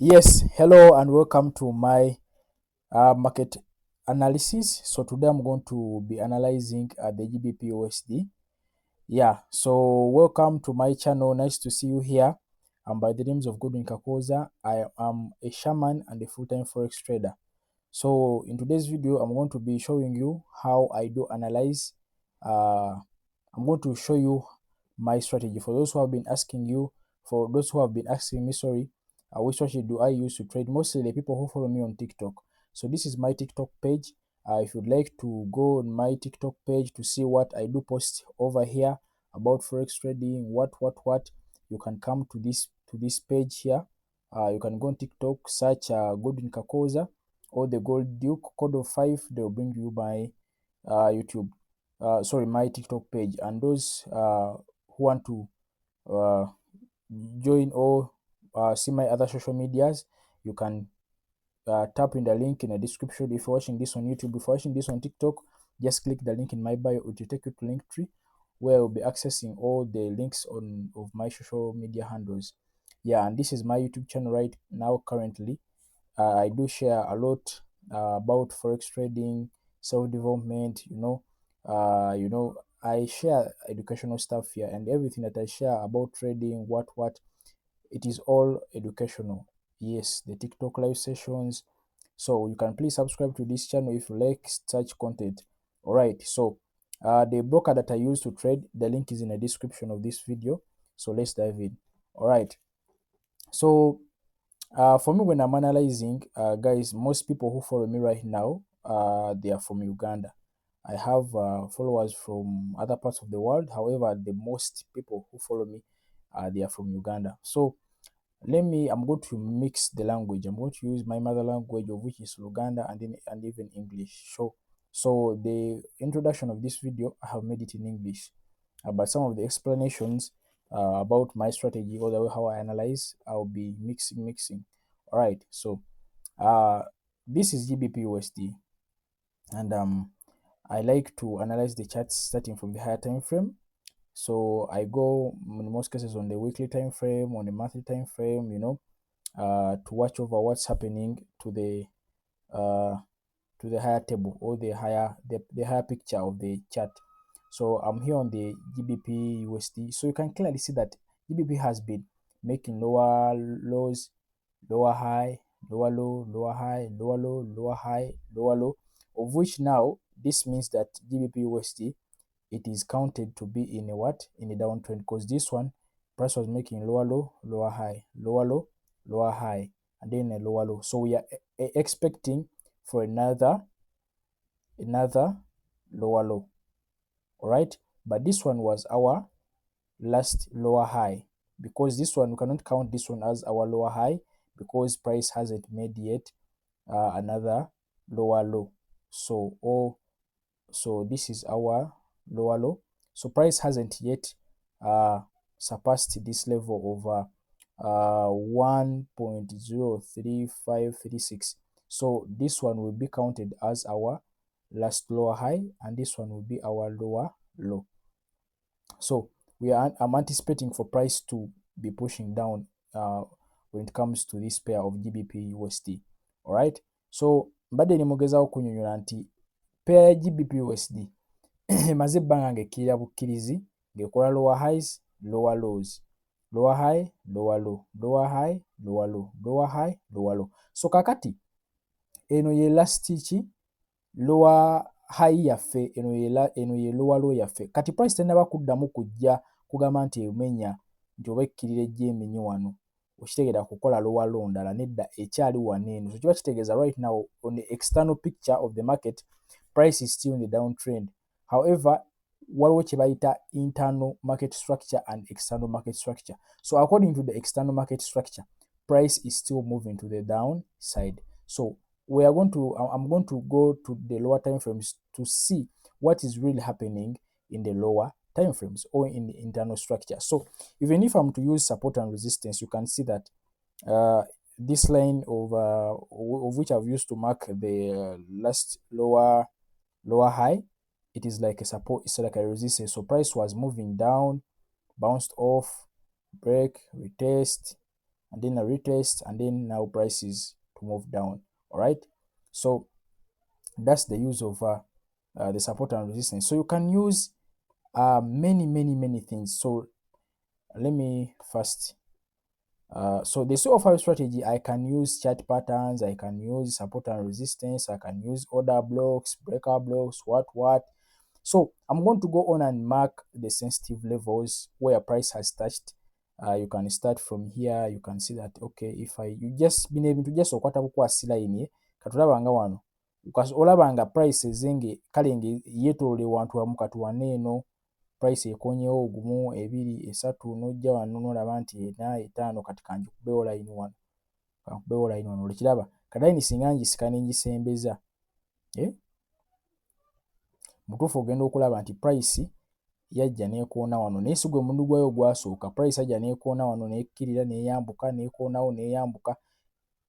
Yes, hello and welcome to my market analysis. So today I'm going to be analyzing the Gbpusd. Yeah, so welcome to my channel. Nice to see you here. I'm by the names of Godwin Kakoza. I am a shaman and a full-time forex trader. So in today's video, I'm going to be showing you how I do analyze. I'm going to show you my strategy. For those who have been asking me, sorry, which strategy do I use to trade? Mostly the people who follow me on TikTok. So this is my TikTok page. If you'd like to go on my TikTok page to see what I do post over here about forex trading, what, you can come to this page here. You can go on TikTok, search Godwin Kakoza or the Gold Duke code of 5. They'll bring you my my TikTok page. And those who want to uh, join or see my other social medias, you can tap in the link in the description. If you're watching this on YouTube, if you're watching this on TikTok, just click the link in my bio. It will take you to Linktree, where I'll be accessing all the links of my social media handles. Yeah, and this is my YouTube channel right now currently. I do share a lot about forex trading, self-development. I share educational stuff here, and everything that I share about trading, it is all educational. Yes, the TikTok live sessions. So you can please subscribe to this channel if you like such content. All right. So the broker that I use to trade, the link is in the description of this video. So let's dive in. All right. So for me, when I'm analyzing, guys, most people who follow me right now, they are from Uganda. I have followers from other parts of the world. However, the most people who follow me, they are from Uganda. So I'm going to mix the language. I'm going to use my mother language, of which is Luganda, and even English. So the introduction of this video, I have made it in English, but some of the explanations about my strategy or the way how I analyze, I'll be mixing. All right. So uh, this is GBPUSD, and I like to analyze the charts starting from the higher time frame. So I go in most cases on the weekly time frame, on the monthly time frame, to watch over what's happening uh, to the higher table or the higher picture of the chart. So I'm here on the GBP USD. So you can clearly see that GBP has been making lower lows, lower high, lower low, lower high, lower low, lower high, lower low, of which now this means that GBP USD, it is counted to be in a what? In a downtrend, because this one price was making lower low, lower high, lower low, lower high, and then a lower low. So we are expecting for another lower low. All right, but this one was our last lower high, because this one we cannot count this one as our lower high because price hasn't made yet another lower low. So this is our lower low. So price hasn't yet surpassed this level of 1.03536. So this one will be counted as our last lower high, and this one will be our lower low. So I'm anticipating for price to be pushing down when it comes to this pair of GBP USD. All right. So mbadde nimugezaako kunnyonnyola nti pair ya GBP USD emaze ebbanga ng'ekkirira bukkirizi ng'ekola lower highs, lower lows, lower high, lower low, lower high, lower low, lower high, lower low. So kakati eno ye last lower high yaffe, eno ye lower low yaffe. Kati price tennaba kuddamu kujja kugamba nti emenya nti oba ekkirira ejja emenye wano okitegeera kukola lower low ndala, nedda ekyali wano eno. So kiba kitegeeza right now on the external picture of the market, price is still in the downtrend. However, waliwo kye bayita internal market structure and external market structure. So according to the external market structure, price is still moving to the downside. So I'm going to go to the lower time frames to see what is really happening in the lower time frames or in the internal structure. So even if I'm to use support and resistance, you can see that this line of which I've used to mark the last lower high, it is like a support, it's like a resistance. So price was moving down, bounced off, break, retest, and then a retest, and then now prices to move down. All right, so that's the use of the support and resistance. So you can use many things. So let me first so the sort of 5 strategy, I can use chart patterns, I can use support and resistance, I can use order blocks, breaker blocks, what. So I'm going to go on and mark the sensitive levels where price has touched. You can start from here. You can see that, okay, if you just been able to just okwata bukwasi line katulabanga wano olabanga price ezinge kale nge yetolole wantu wamu katuwane eno price ekonyewo ogumu ebiri esatu nojja wano nolaba nti ena etaano kati kanjikubeewo line wano olekiraba kadaini singa ngisika nengisembeza mutuufu ogenda okulaba nti price yajja nekoona wano naye si gwe mundu gwayo gwasooka. Price yajja nekoona wano nekkirira neyambuka nekoonawo neyambuka,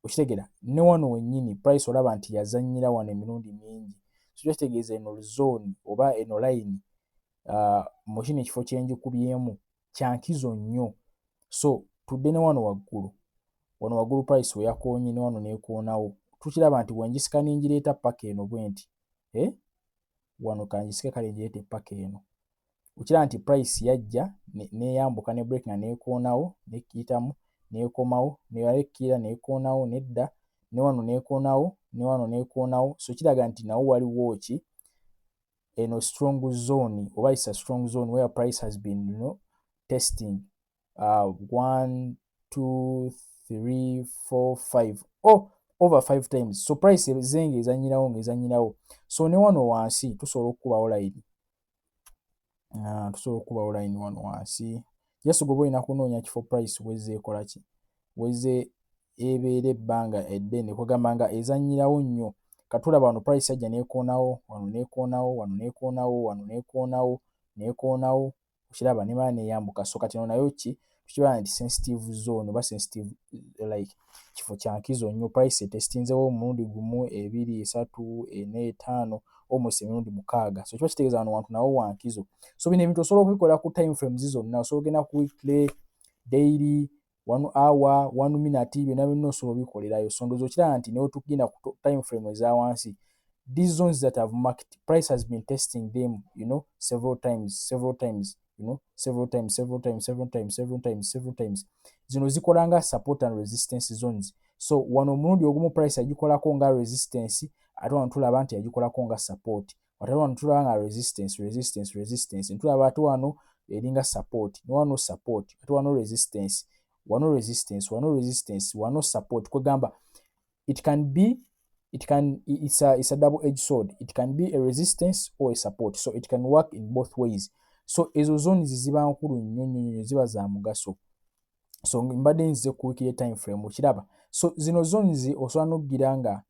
okitegeera ne wano wennyini price olaba nti yazannyira wano emirundi mingi. So kitegeeza eno zone oba eno line mu kino ekifo kyenjikubyemu kyankizo nnyo. So tudde ne wano waggulu price weyakoonye ne wano nekoonawo, tukiraba nti wenjisika ningireeta paka eno bwe nti wano kanjisike kale ngireete paka eno, okiraba nti price yajja neyambuka ne break nga nekoonawo nekiyitamu nekomawo neyalekkira nekoonawo nedda ne wano nekoonawo ne wano nekoonawo. So kiraga nti nawo waliwo ki eno strong zone oba it's a strong zone where price has been testing 1 2 3 4 5 over 5 times. So price zenge ezanyirawo. So ne wano wansi tusobola okukubawo line wano wansi. Just gwe olina kunoonya kifo price wezze ekola ki, wezze ebeera ebbanga eddene kwegamba nga ezanyirawo nnyo. Katulaba wano price yajja nekoonawo wano nekoonawo okiraba nemala neyambuka. So kati eno nayo ki tukiraba nti sensitive zone oba sensitive like kifo kyankizo nnyo. Price etestinzewo omulundi gumu ebiri esatu ena etaano almost emirundi 6. So kiba kitegeeza wano wantu nawo wankizo. So bino ebintu osobola okubikola ku time frames zonna, osobola okugenda ku weekly, daily, 1 hour, 1 minute, byonna osobola obikolerayo. So ndowooza okiraba nti newe tugenda ku time frame eza wansi, these zones that have marked, price has been testing them several times, zino zikolanga support and resistance zones. So wano omulundi ogumu price yagikolako nga resistance, ate wano tulaba nti yagikolako nga support, ate wano tulaba nga resistance, ntulaba ate wano eringa support, ne wano support, ate wano resistance, wano support. Kwegamba it's a double-edged sword. It can be a resistance or a support, so it can work in both ways. So ezo zones ziba nkulu nnyo, ziba za mugaso. So mbadde nzize kuwikira time frame okiraba. So zino zones osobola n'okgira nga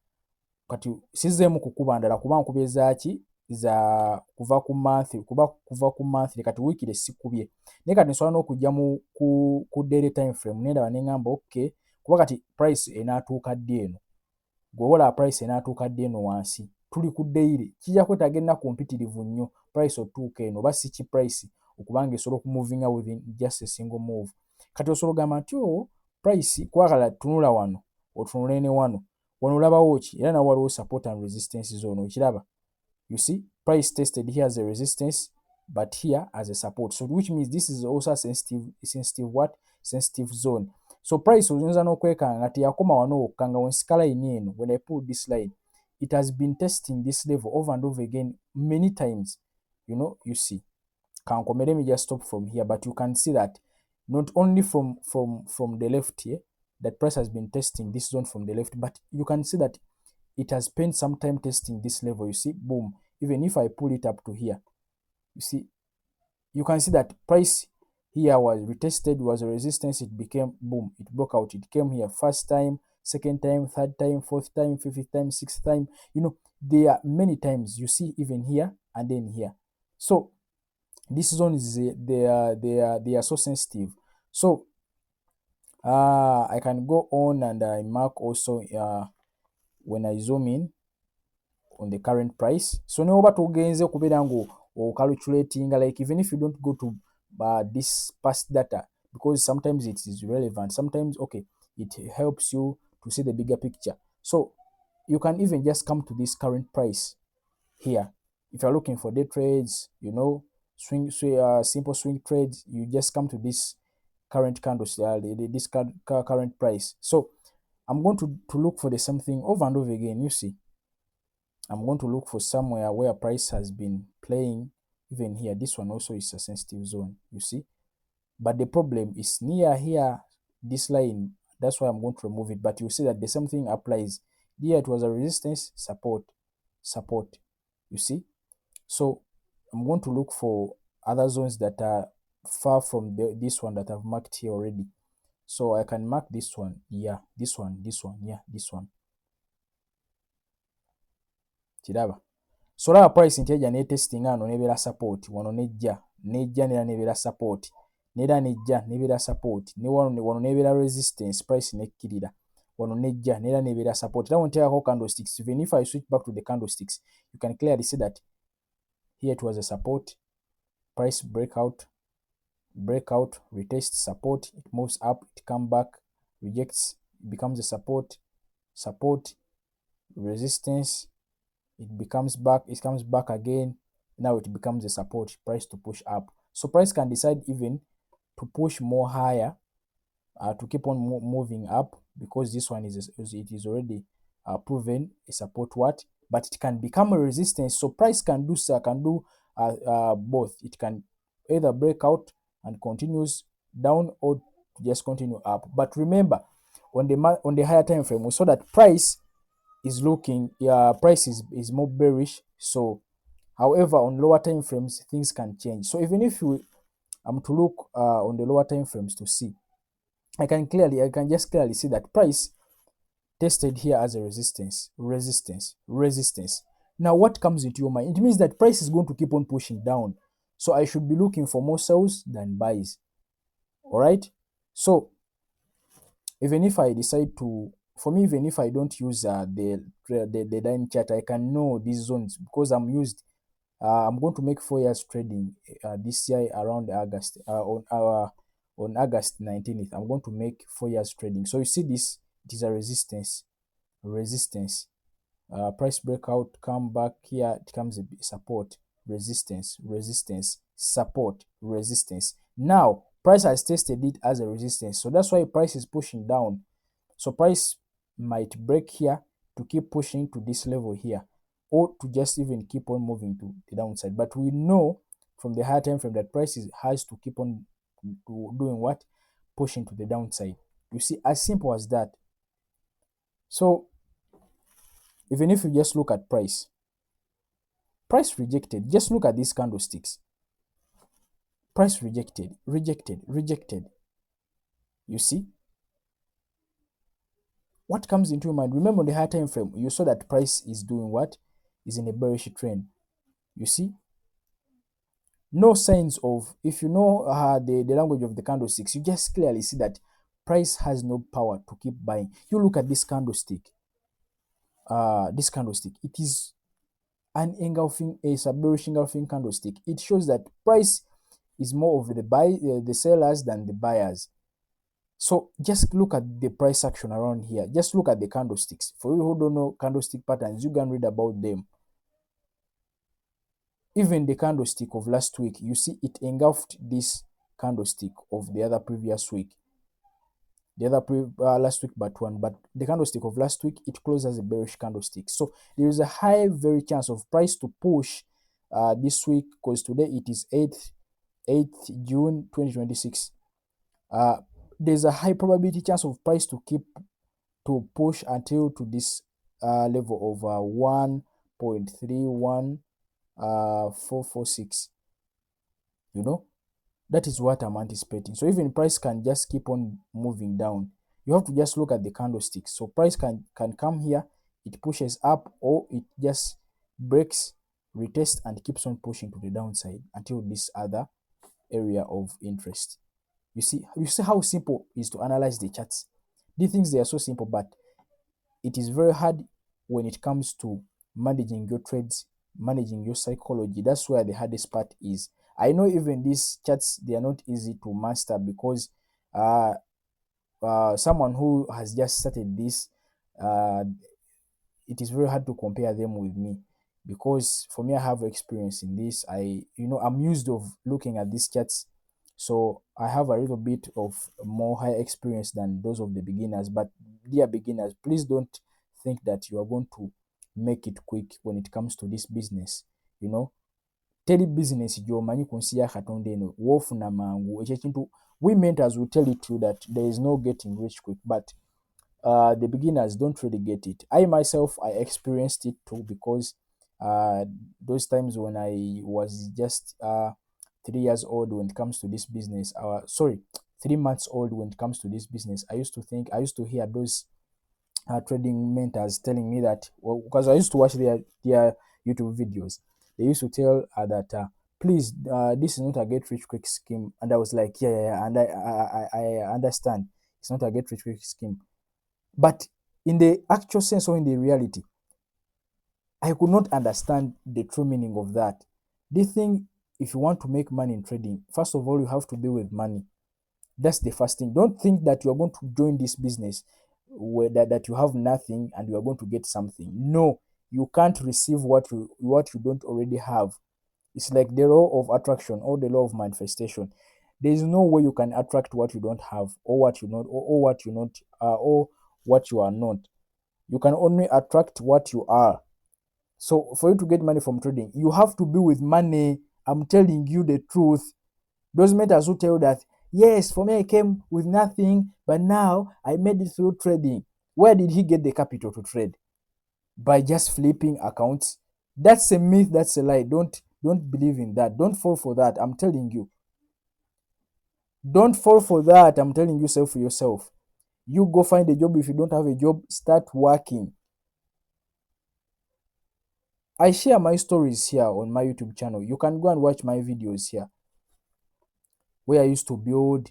kati sizzeemu kukuba ndala kuba nkubye zaaki za kuva ku monthly kati wiikire sikubye, naye kati nsobola n'okujja ku daily time frame nendaba neŋŋamba okay, kuba kati price enaatuuka ddi eno, gweobola price enaatuuka ddi eno wansi, tuli ku daily, kijja kwetaaga ennaku mpitirivu nnyo price otuuka eno oba si ki price okubanga esobola okumuvinga within just a single move. Kati osobola ogamba nti price kwagala tunula wano otunule ne wano olabawo ki, era nawo waliwo support and resistance zone, okiraba. You see, price tested here as a resistance, but here as a support. So which means this is also a sensitive zone. So price oyinza n'okwekanga nga teyakoma wano wokka, nga wensika line eno, when I pull this line, it has been testing this level over and over again many times. You see. Let me just stop from here, but you can see that not only from the left here, that price has been testing this zone from the left, but you can see that it has spent some time testing this level. You see, boom. Even if I pull it up to here, you see, you can see that price here was retested, was a resistance, it became boom, it broke out, it came here first time, second time, third time, fourth time, fifth time, sixth time. There are many times, you see, even here and then here. So this zone is they are so sensitive. So I can go on and I mark also when I zoom in on the current price. So neoba tugenze okubeera ngo calculating, like even if you don't go to this past data, because sometimes it is relevant, sometimes okay, it helps you to see the bigger picture. So you can even just come to this current price here. If you're looking for day trades, simple swing trades, you just come to this current candlestick, this current price. So I'm going to look for the same thing over and over again. You see, I'm going to look for somewhere where price has been playing. Even here, this one also is a sensitive zone, you see. But the problem is near here, this line, that's why I'm going to remove it. But you see that the same thing applies. Here it was a resistance, support, support, you see. So I'm going to look for other zones that are far from this one that I've marked here already. So I can mark this one, yeah, this one, yeah, this one. Kiraba. So olaba price nti ejja netestinga ano nebeera support, wano nejja nera nebeera support, nera nejja nebeera support, ne wano nebeera resistance, price nekkirira, wano nejja nera nebeera support. Era wenteekako candlesticks, even if I switch back to the candlesticks, you can clearly see that here it was a support, price breakout, retest support, it moves up, it come back, rejects, it becomes a support, resistance, it comes back again, now it becomes a support, price to push up. So price can decide even to push more higher, to keep on moving up, because this one it is already proven a support but it can become a resistance. So price can do both. It can either break out and continues down or just continue up. But remember, on the higher time frame, we saw that price is looking, price is more bearish. So however, on lower time frames, things can change. So even if you to look on the lower time frames to see, I can just clearly see that price tested here as a resistance. Now what comes into your mind? It means that price is going to keep on pushing down. So I should be looking for more sells than buys. All right. So even if I decide to, for me, even if I don't use the line chart, I can know these zones because I'm going to make 4 years trading this year around August, on August 19th. I'm going to make 4 years trading. So you see this, it is a resistance, price breakout, come back here, it comes a support, resistance, support, resistance. Now price has tested it as a resistance, so that's why price is pushing down. So price might break here to keep pushing to this level here, or to just even keep on moving to the downside. But we know from the higher time frame that price has to keep on doing what? Pushing to the downside. You see, as simple as that. So even if you just look at price rejected, just look at these candlesticks. Price rejected. You see? What comes into your mind? Remember, on the higher time frame, you saw that price is doing what? Is in a bearish trend. You see? No signs of, if you know the language of the candlesticks, you just clearly see that price has no power to keep buying. You look at this candlestick. It is an engulfing, a bearish engulfing candlestick. It shows that price is more of the sellers than the buyers. So just look at the price action around here. Just look at the candlesticks. For you who don't know candlestick patterns, you can read about them. Even the candlestick of last week, you see it engulfed this candlestick of the other previous week. Last week but one, but the candlestick of last week, it closed as a bearish candlestick. So there is a high very chance of price to push this week, because today it is 8th June 2026. There's a high probability chance of price to push until to this level of 1.31446. You know, that is what I'm anticipating. So even price can just keep on moving down. You have to just look at the candlesticks. So price can come here, it pushes up, or it just breaks, retest, and keeps on pushing to the downside until this other area of interest. You see how simple it is to analyze the charts. These things, they are so simple, but it is very hard when it comes to managing your trades, managing your psychology. That's where the hardest part is. I know even these charts, they are not easy to master, because someone who has just started this, uh, it is very hard to compare them with me, because for me, I have experience in this. I'm used of looking at these charts, so I have a little bit of more high experience than those of the beginners. But dear beginners, please don't think that you are going to make it quick when it comes to this business. You know, teri business gy'omanyi ku nsi ya Katonda eno woofuna mangu. Ekyo ekintu we mentors will tell it to you that there is no getting rich quick, but the beginners don't really get it. I myself, I experienced it too, because those times when I was just 3 years old when it comes to this business, sorry, 3 months old when it comes to this business, I used to hear those trading mentors telling me that, well, because I used to watch their YouTube videos, they used to tell that, please, this is not a get rich quick scheme. And I was like, yeah, yeah, yeah, and I understand it's not a get rich quick scheme. But in the actual sense, or in the reality, I could not understand the true meaning of that. They think if you want to make money in trading, first of all, you have to be with money. That's the first thing. Don't think that you are going to join this business where that you have nothing and you are going to get something. No, you can't receive what you don't already have. It's like the law of attraction or the law of manifestation. There is no way you can attract what you don't have, or what you not, or what you not, or what you are not. You can only attract what you are. So for you to get money from trading, you have to be with money. I'm telling you the truth. Those mentors who tell that, yes, for me I came with nothing, but now I made it through trading. Where did he get the capital to trade? By just flipping accounts? That's a myth, that's a lie. Don't believe in that. Don't fall for that. I'm telling you. Don't fall for that. I'm telling you so for yourself. You go find a job. If you don't have a job, start working. I share my stories here on my YouTube channel. You can go and watch my videos here where I used to build.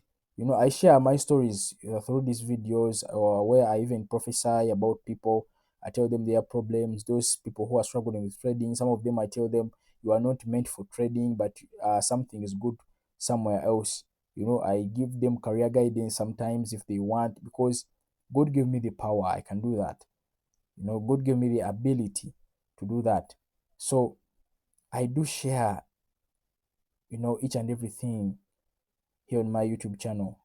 I share my stories through these videos, or where I even prophesy about people. I tell them their problems, those people who are struggling with trading. Some of them, I tell them, you are not meant for trading, but something is good somewhere else. I give them career guidance sometimes if they want, because God gave me the power. I can do that. God gave me the ability to do that. So I do share, each and everything here on my YouTube channel.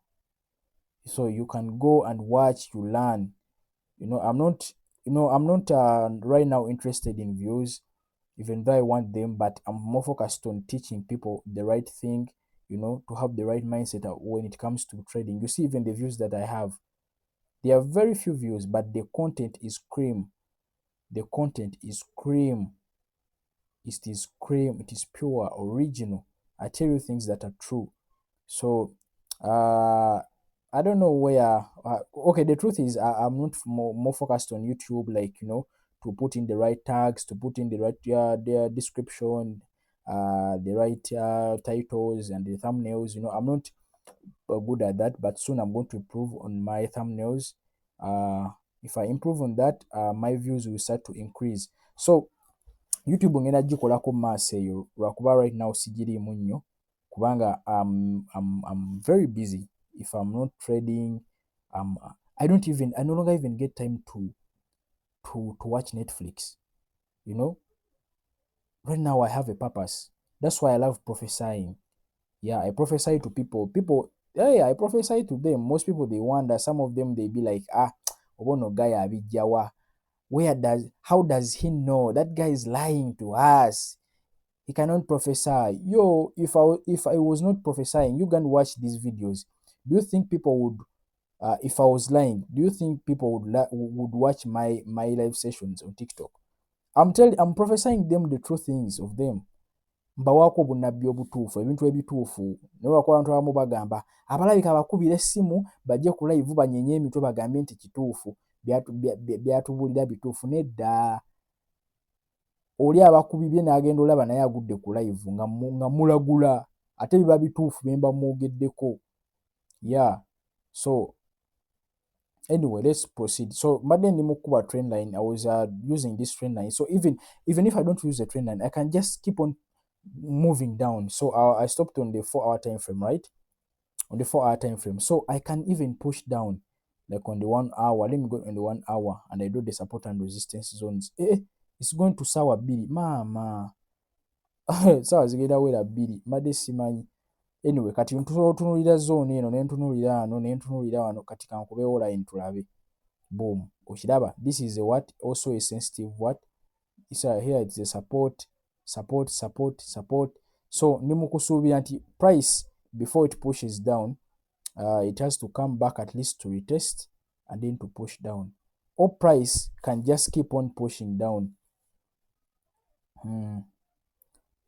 So you can go and watch, you learn. I'm not right now interested in views, even though I want them, but I'm more focused on teaching people the right thing, to have the right mindset when it comes to trading. You see, even the views that I have, there are very few views, but the content is cream. The content is cream. It is cream. It is pure, original. I tell you things that are true. So, I don't know where. Okay, the truth is, I'm not more focused on YouTube, like, to put in the right tags, to put in the right their description, the right titles and the thumbnails. I'm not good at that, but soon I'm going to improve on my thumbnails. If I improve on that, my views will start to increase. So YouTube ngenda gikolako mu maaso eyo, lwakuba right now sigiriimu nnyo, kubanga I'm very busy. If I'm not trading, I no longer even get time to watch Netflix. Right now I have a purpose. That's why I love prophesying. Yeah, I prophesy to people. Yeah, I prophesy to them. Most people, they wonder. Some of them, they be like, obono guy abijjawa. How does he know? That guy is lying to us. He cannot prophesy. Yo, if I was not prophesying, you can watch these videos. Do you think people would, if I was lying, do you think people would watch my live sessions on TikTok? I'm prophesying them the true things of them. Mbawaako obunnabbi obutuufu, ebintu ebituufu. Naye lwakuba abantu abamu bagamba, abalabika abakubira essimu bajje ku live banyenye emitwe bagambe nti kituufu, byatubuulira bituufu. Nedda. Oli abakubibye n'agenda olaba naye agudde ku live nga mulagula, ate biba bituufu bye mba mwogeddeko. Yeah. So anyway, let's proceed. So mbadde ndi mu kkuba trend line. I was using this trend line. So even if I don't use the trend line, I can just keep on moving down. So I stopped on the 4-hour time frame, right? On the 4-hour time frame. So I can even push down. like on the 1 hour. Let me go on the 1 hour and I do the support and resistance zones. It's going to sawa biri mama. Sawa zigenda wera biri madde simanyi. Anyway, kati ntunulira zone eno nentunulira ano nentunulira wano, kati kankubeewo line tulabe. Boom, okiraba. This is a what, also a sensitive what. So here it's a support. So nimukusuubira nti price before it pushes down, it has to come back at least to retest and then to push down. Or price can just keep on pushing down.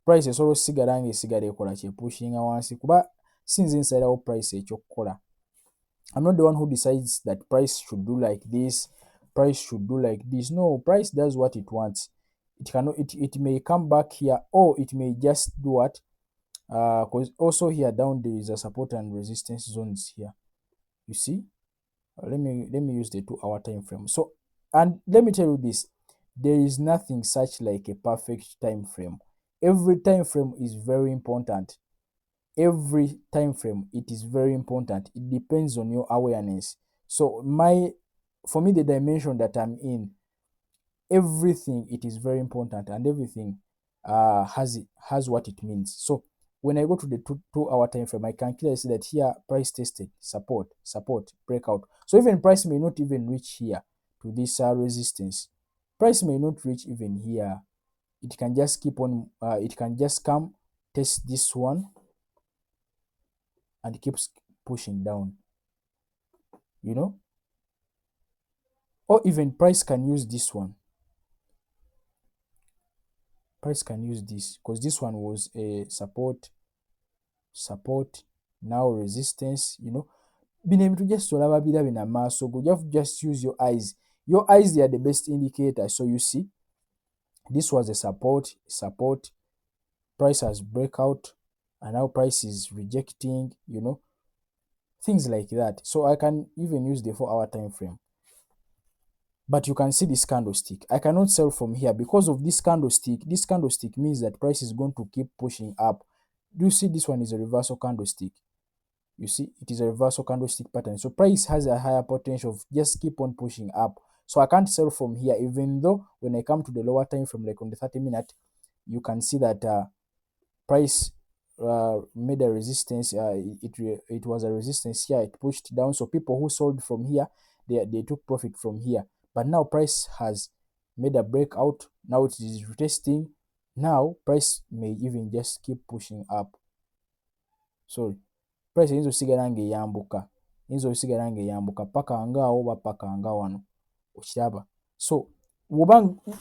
Price esobola osigala ng'esigala ekola kyepushinga wansi kuba sinze nsalawo price ekyokukola. I'm not the one who decides that price should do like this, price should do like this. No, price does what it wants. It may come back here, or it may just do what? Because also here down there is a support and resistance zones here. You see? Let me use the 2 hour time frame. So, and let me tell you this, there is nothing such like a perfect time frame. Every time frame is very important. Every time frame, it is very important. It depends on your awareness. So for me, the dimension that I'm in, everything, it is very important, and everything has what it means. So when I go to the 2 hour time frame, I can clearly see that here price tested support, breakout. So even price may not even reach here to this resistance. Price may not reach even here. It can just keep on, it can just come test this one and keeps pushing down, you know. Or even price can use this one. Price can use this because this one was a support, now resistance, you know. Bino ebintu just olaba birabe na maaso go. You have to just use your eyes. Your eyes, they are the best indicator. So you see, this was a support, price has breakout, and now price is rejecting, you know, things like that. So I can even use the 4 hour time frame. But you can see this candlestick. I cannot sell from here because of this candlestick. This candlestick means that price is going to keep pushing up. Do you see this one is a reversal candlestick? You see, it is a reversal candlestick pattern. So price has a higher potential of just keep on pushing up. So I can't sell from here, even though when I come to the lower time frame, like on the 30-minute, you can see that price made a resistance. It was a resistance here. It pushed down. So people who sold from here, they took profit from here. But now price has made a breakout. Now it is retesting. Now price may even just keep pushing up. Sorry, price inzo sigala ng'eyambuka paka ngaawo oba paka nga wano, okiraba. So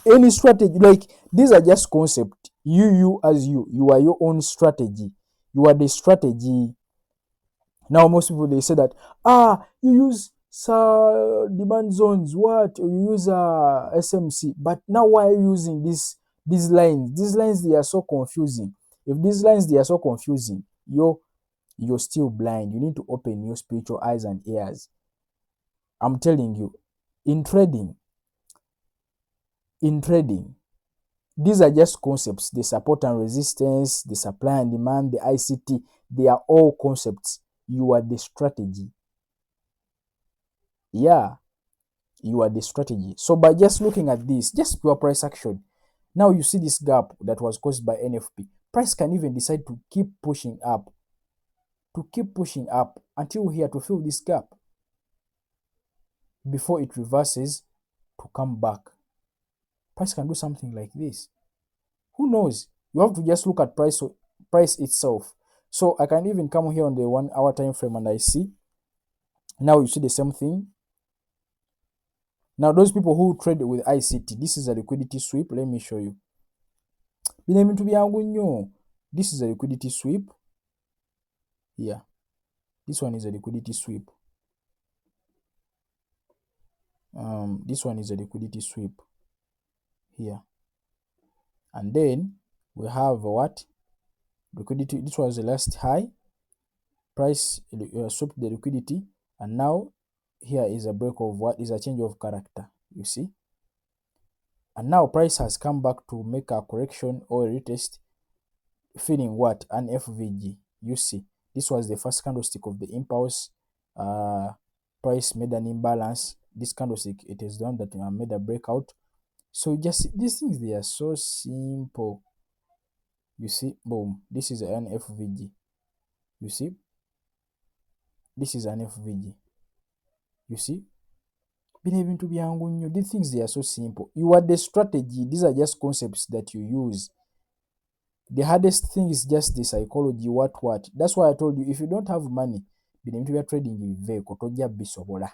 any strategy, like these are just concept. You as you are your own strategy. You are the strategy. Now most people, they say that you use demand zones, what you use SMC, but now why are you using these lines? These lines, they are so confusing. If these lines, they are so confusing, you're still blind. You need to open your spiritual eyes and ears. I'm telling you, in trading, these are just concepts. The support and resistance, the supply and demand, the ICT, they are all concepts. You are the strategy. Yeah, you are the strategy. So by just looking at this, just pure price action, now you see this gap that was caused by NFP. Price can even decide to keep pushing up, until here to fill this gap before it reverses to come back. Price can do something like this. Who knows? You have to just look at price itself. So I can even come here on the 1 hour time frame and I see. Now you see the same thing. Now those people who trade with ICT, this is a liquidity sweep. Let me show you. This is a liquidity sweep. Here. This one is a liquidity sweep. This one is a liquidity sweep here. And then we have what? Liquidity. This was the last high. Price swept the liquidity, and now here is a break of what is a change of character. You see, and now price has come back to make a correction or a retest, feeling what? An FVG. You see, this was the first candlestick of the impulse price made an imbalance. This candlestick, it is the one that made a breakout. So just these things, they are so simple. You see, boom, this is an FVG. You see, this is an FVG. You see, bino ebintu byangu nnyo. These things, they are so simple. You are the strategy. These are just concepts that you use. The hardest thing is just the psychology, what. That's why I told you, if you don't have money, bino ebintu bya trading biveeko, tojja bisobola.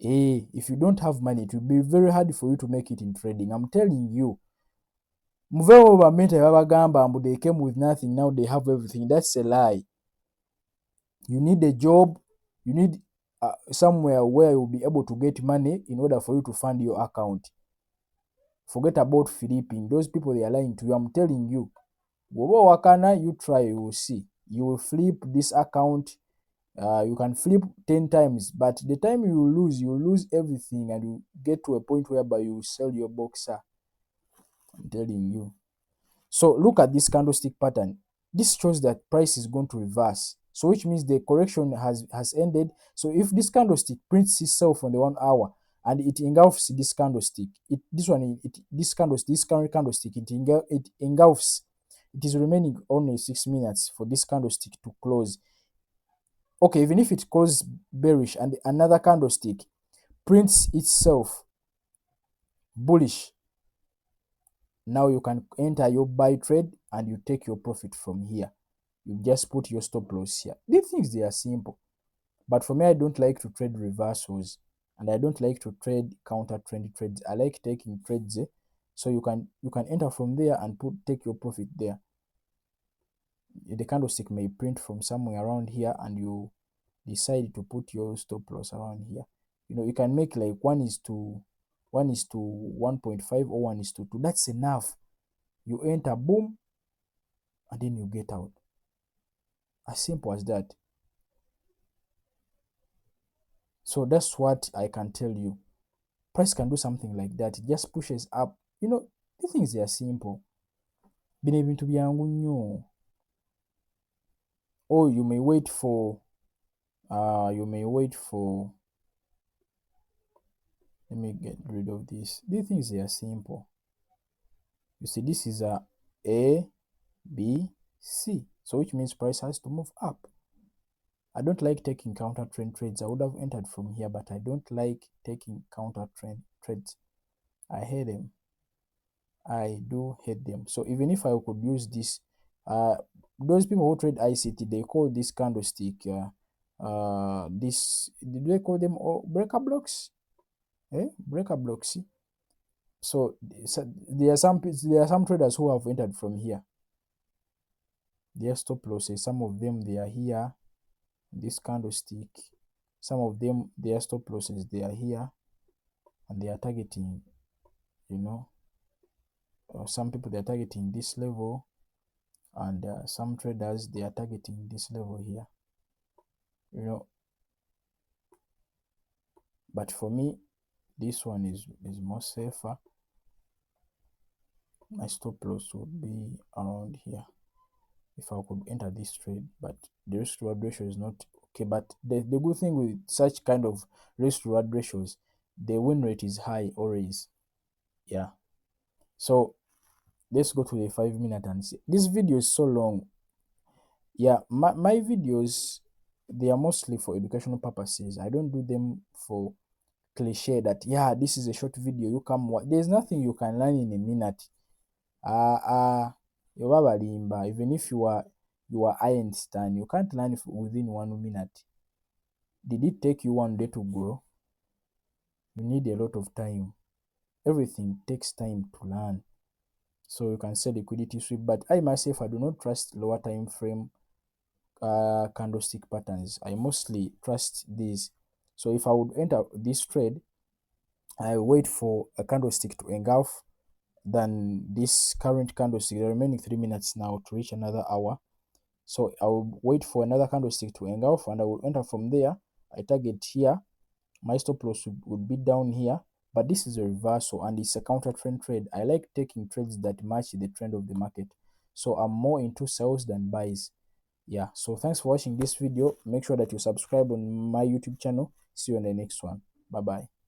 If you don't have money, it will be very hard for you to make it in trading. I'm telling you. Muveewo bamenta babagamba mbu they came with nothing, now they have everything. That's a lie. You need a job. You need somewhere where you'll be able to get money in order for you to fund your account. Forget about flipping. Those people, they are lying to you. I'm telling you. Wobo wakana, you try, you will see. You will flip this account. You can flip 10 times, but the time you lose everything, and you get to a point whereby you sell your boxer. I'm telling you. So look at this candlestick pattern. This shows that price is going to reverse. So which means the correction has ended. So if this candlestick prints itself on the 1 hour and it engulfs this candlestick, this current candlestick, it engulfs. It is remaining only 6 minutes for this candlestick to close. Okay, even if it closes bearish and another candlestick prints itself bullish, now you can enter your buy trade and you take your profit from here. You just put your stop loss here. These things, they are simple. But for me, I don't like to trade reversals, and I don't like to trade counter trend trades. I like taking trades. So you can enter from there and take your profit there. The candlestick may print from somewhere around here, and you decide to put your stop loss around here. You can make like 1:1.5 or 1:2. That's enough. You enter, boom, and then you get out. As simple as that. So that's what I can tell you. Price can do something like that. It just pushes up. The things, they are simple. Bino ebintu byangu nnyo. Or you may wait for let me get rid of this. These things, they are simple. You see, this is a B, C. So which means price has to move up. I don't like taking counter trend trades. I would have entered from here, but I don't like taking counter trend trades. I hate them. I do hate them. So even if I could use this, those people who trade ICT, they call this candlestick, do they call them breaker blocks? Breaker blocks. So there are some traders who have entered from here. Their stop losses, some of them, they are here. This candlestick, some of them, their stop losses, they are here, and they are targeting, some people, they are targeting this level, and some traders, they are targeting this level here, but for me, this one is more safer. My stop loss would be around here if I could enter this trade, but the risk reward ratio is not okay. But the good thing with such kind of risk reward ratios, the win rate is high always. Yeah. So let's go to the 5 minute and see. This video is so long. Yeah, my videos, they are mostly for educational purposes. I don't do them for cliche that, yeah, this is a short video, you come watch. There's nothing you can learn in a minute. Even if you are Einstein, you can't learn within 1 minute. Did it take you 1 day to grow? You need a lot of time. Everything takes time to learn. So you can say liquidity sweep, but I myself, I do not trust lower time frame candlestick patterns. I mostly trust these. So if I would enter this trade, I wait for a candlestick to engulf, then this current candlestick, the remaining 3 minutes now to reach another hour. So I will wait for another candlestick to engulf, and I will enter from there. I target here. My stop loss would be down here, but this is a reversal and it's a counter trend trade. I like taking trades that match the trend of the market. So I'm more into sells than buys. Yeah, so thanks for watching this video. Make sure that you subscribe on my YouTube channel. See you on the next one. Bye bye.